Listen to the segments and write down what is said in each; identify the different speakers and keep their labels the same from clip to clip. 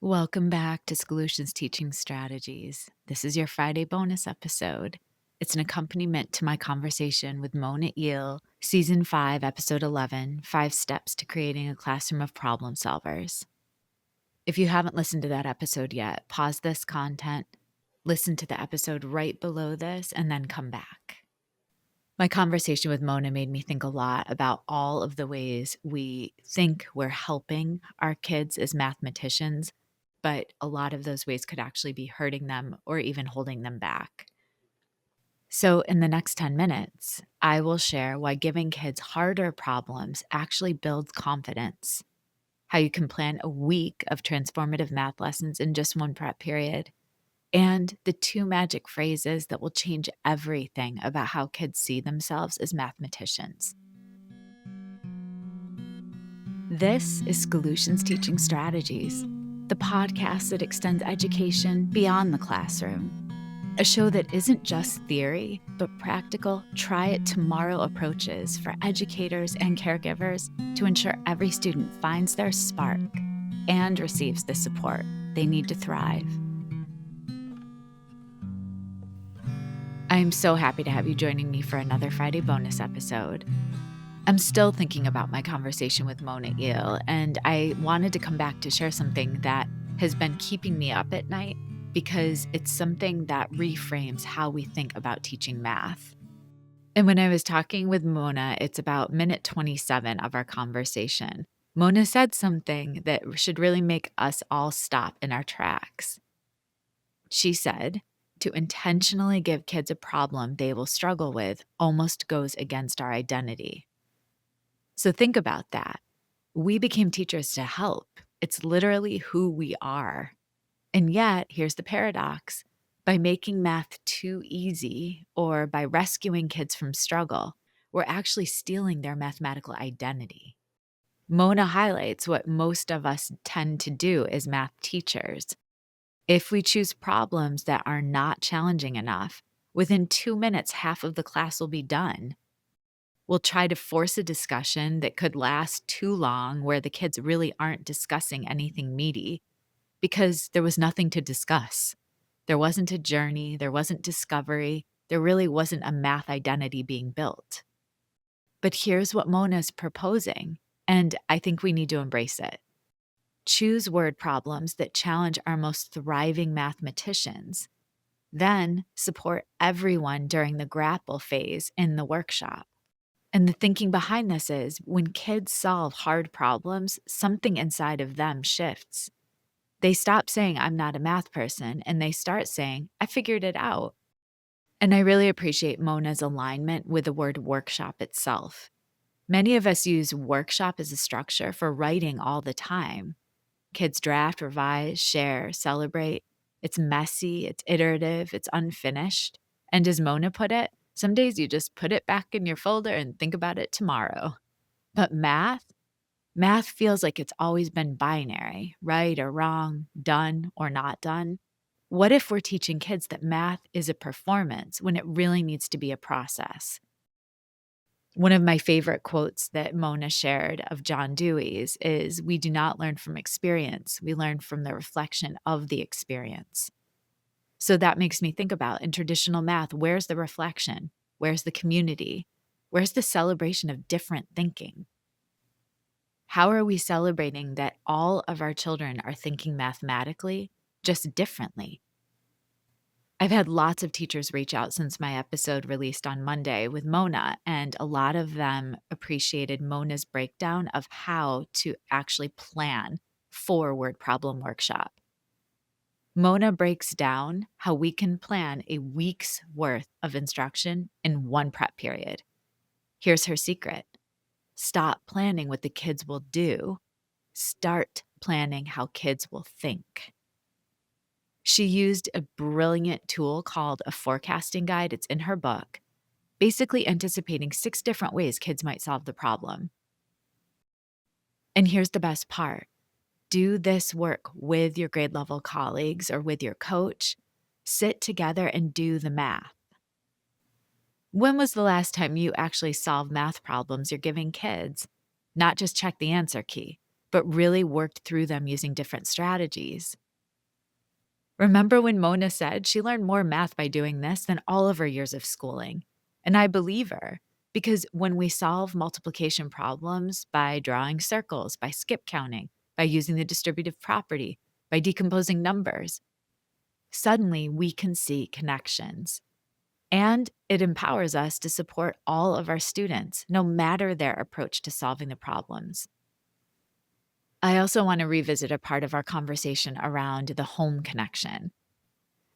Speaker 1: Welcome back to Solutions Teaching Strategies. This is your Friday bonus episode. It's an accompaniment to my conversation with Mona Iehl, Season 5, Episode 11, 5 Steps to Creating a Classroom of Problem Solvers. If you haven't listened to that episode yet, pause this content, listen to the episode right below this, and then come back. My conversation with Mona made me think a lot about all of the ways we think we're helping our kids as mathematicians, but a lot of those ways could actually be hurting them or even holding them back. So, in the next 10 minutes, I will share why giving kids harder problems actually builds confidence, how you can plan a week of transformative math lessons in just one prep period, and the 2 magic phrases that will change everything about how kids see themselves as mathematicians. This is Solutions Teaching Strategies, the podcast that extends education beyond the classroom. A show that isn't just theory, but practical, try-it-tomorrow approaches for educators and caregivers to ensure every student finds their spark and receives the support they need to thrive. I am so happy to have you joining me for another Friday bonus episode. I'm still thinking about my conversation with Mona Iehl, and I wanted to come back to share something that has been keeping me up at night because it's something that reframes how we think about teaching math. And when I was talking with Mona, it's about minute 27 of our conversation. Mona said something that should really make us all stop in our tracks. She said, to intentionally give kids a problem they will struggle with almost goes against our identity. So think about that. We became teachers to help. It's literally who we are. And yet, here's the paradox. By making math too easy or by rescuing kids from struggle, we're actually stealing their mathematical identity. Mona highlights what most of us tend to do as math teachers. If we choose problems that are not challenging enough, within 2 minutes, half of the class will be done. We'll try to force a discussion that could last too long where the kids really aren't discussing anything meaty because there was nothing to discuss. There wasn't a journey, there wasn't discovery, there really wasn't a math identity being built. But here's what Mona's proposing, and I think we need to embrace it. Choose word problems that challenge our most thriving mathematicians. Then support everyone during the grapple phase in the workshop. And the thinking behind this is when kids solve hard problems, something inside of them shifts. They stop saying, I'm not a math person, and they start saying, I figured it out. And I really appreciate Mona's alignment with the word workshop itself. Many of us use workshop as a structure for writing all the time. Kids draft, revise, share, celebrate. It's messy, it's iterative, it's unfinished. And as Mona put it, some days you just put it back in your folder and think about it tomorrow. But math feels like it's always been binary, right or wrong, done or not done. What if we're teaching kids that math is a performance when it really needs to be a process? One of my favorite quotes that Mona shared of John Dewey's is, we do not learn from experience, we learn from the reflection of the experience. So that makes me think about in traditional math, where's the reflection? Where's the community? Where's the celebration of different thinking? How are we celebrating that all of our children are thinking mathematically, just differently? I've had lots of teachers reach out since my episode released on Monday with Mona, and a lot of them appreciated Mona's breakdown of how to actually plan for word problem workshop. Mona breaks down how we can plan a week's worth of instruction in one prep period. Here's her secret. Stop planning what the kids will do. Start planning how kids will think. She used a brilliant tool called a forecasting guide. It's in her book, basically anticipating 6 different ways kids might solve the problem. And here's the best part. Do this work with your grade level colleagues or with your coach. Sit together and do the math. When was the last time you actually solved math problems you're giving kids? Not just check the answer key. but really worked through them using different strategies. Remember when Mona said she learned more math by doing this than all of her years of schooling? And I believe her, because when we solve multiplication problems by drawing circles, by skip counting, by using the distributive property, by decomposing numbers, suddenly we can see connections. And it empowers us to support all of our students, no matter their approach to solving the problems. I also want to revisit a part of our conversation around the home connection.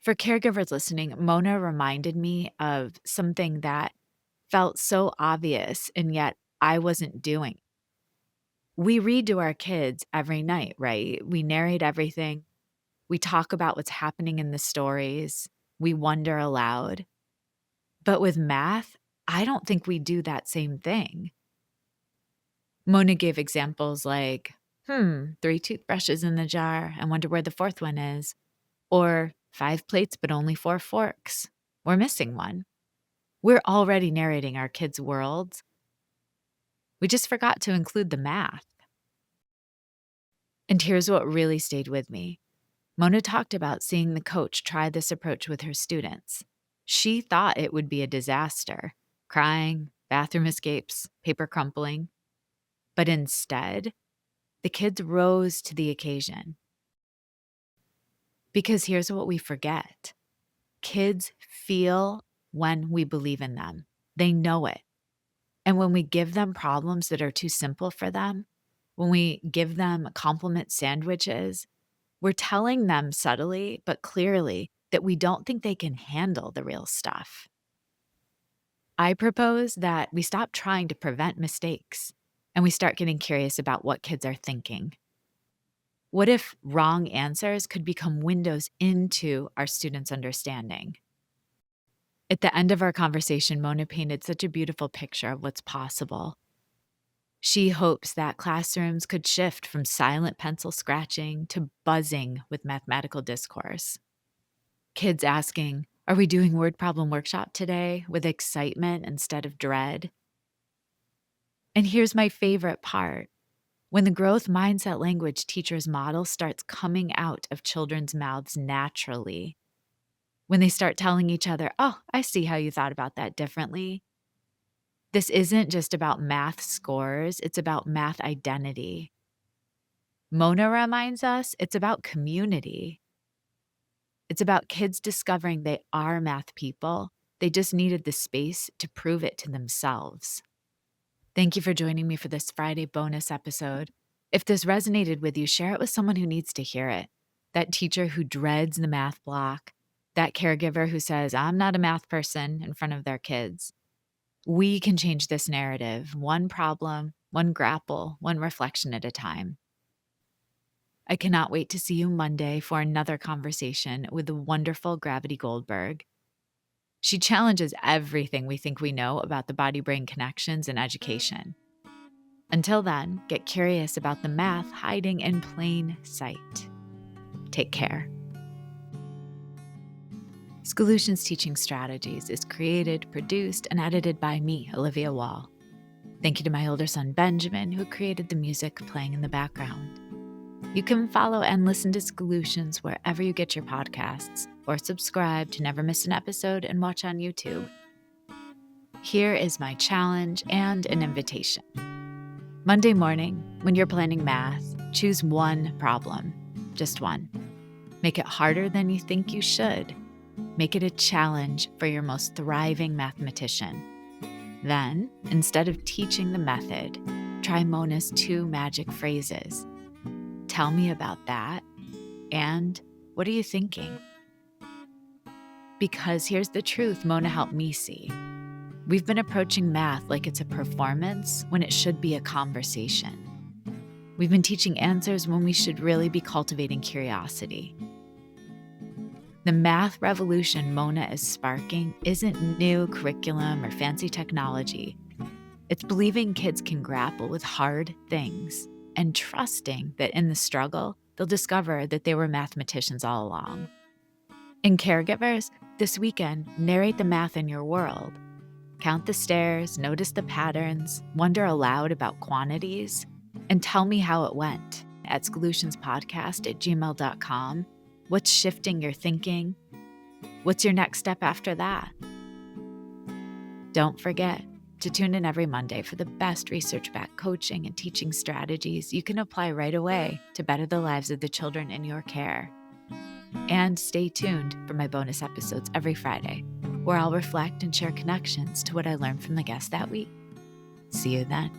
Speaker 1: For caregivers listening, Mona reminded me of something that felt so obvious and yet I wasn't doing. We read to our kids every night, right? We narrate everything. We talk about what's happening in the stories. We wonder aloud. But with math, I don't think we do that same thing. Mona gave examples like, 3 toothbrushes in the jar. I wonder where the fourth one is. Or 5 plates, but only 4 forks. We're missing one. We're already narrating our kids' worlds. We just forgot to include the math. And here's what really stayed with me. Mona talked about seeing the coach try this approach with her students. She thought it would be a disaster, crying, bathroom escapes, paper crumpling. But instead, the kids rose to the occasion. Because here's what we forget. Kids feel when we believe in them. They know it. And when we give them problems that are too simple for them, when we give them compliment sandwiches, we're telling them subtly but clearly that we don't think they can handle the real stuff. I propose that we stop trying to prevent mistakes and we start getting curious about what kids are thinking. What if wrong answers could become windows into our students' understanding? At the end of our conversation, Mona painted such a beautiful picture of what's possible. She hopes that classrooms could shift from silent pencil scratching to buzzing with mathematical discourse. Kids asking, "Are we doing word problem workshop today?" with excitement instead of dread. And here's my favorite part. When the growth mindset language teachers model starts coming out of children's mouths naturally, when they start telling each other, "Oh, I see how you thought about that differently." This isn't just about math scores, it's about math identity. Mona reminds us it's about community. It's about kids discovering they are math people. They just needed the space to prove it to themselves. Thank you for joining me for this Friday bonus episode. If this resonated with you, share it with someone who needs to hear it. That teacher who dreads the math block, that caregiver who says, "I'm not a math person," in front of their kids. We can change this narrative, one problem, one grapple, one reflection at a time. I cannot wait to see you Monday for another conversation with the wonderful Gravity Goldberg. She challenges everything we think we know about the body-brain connections in education. Until then, get curious about the math hiding in plain sight. Take care. Schoolutions Teaching Strategies is created, produced, and edited by me, Olivia Wall. Thank you to my older son, Benjamin, who created the music playing in the background. You can follow and listen to Schoolutions wherever you get your podcasts, or subscribe to never miss an episode and watch on YouTube. Here is my challenge and an invitation. Monday morning, when you're planning math, choose one problem, just one. Make it harder than you think you should. Make it a challenge for your most thriving mathematician. Then, instead of teaching the method, try Mona's 2 magic phrases. Tell me about that, and what are you thinking? Because here's the truth Mona helped me see. We've been approaching math like it's a performance when it should be a conversation. We've been teaching answers when we should really be cultivating curiosity. The math revolution Mona is sparking isn't new curriculum or fancy technology. It's believing kids can grapple with hard things and trusting that in the struggle, they'll discover that they were mathematicians all along. In caregivers, this weekend, narrate the math in your world. Count the stairs, notice the patterns, wonder aloud about quantities. And tell me how it went at solutionspodcast@gmail.com. What's shifting your thinking? What's your next step after that? Don't forget to tune in every Monday for the best research-backed coaching and teaching strategies you can apply right away to better the lives of the children in your care. And stay tuned for my bonus episodes every Friday, where I'll reflect and share connections to what I learned from the guests that week. See you then.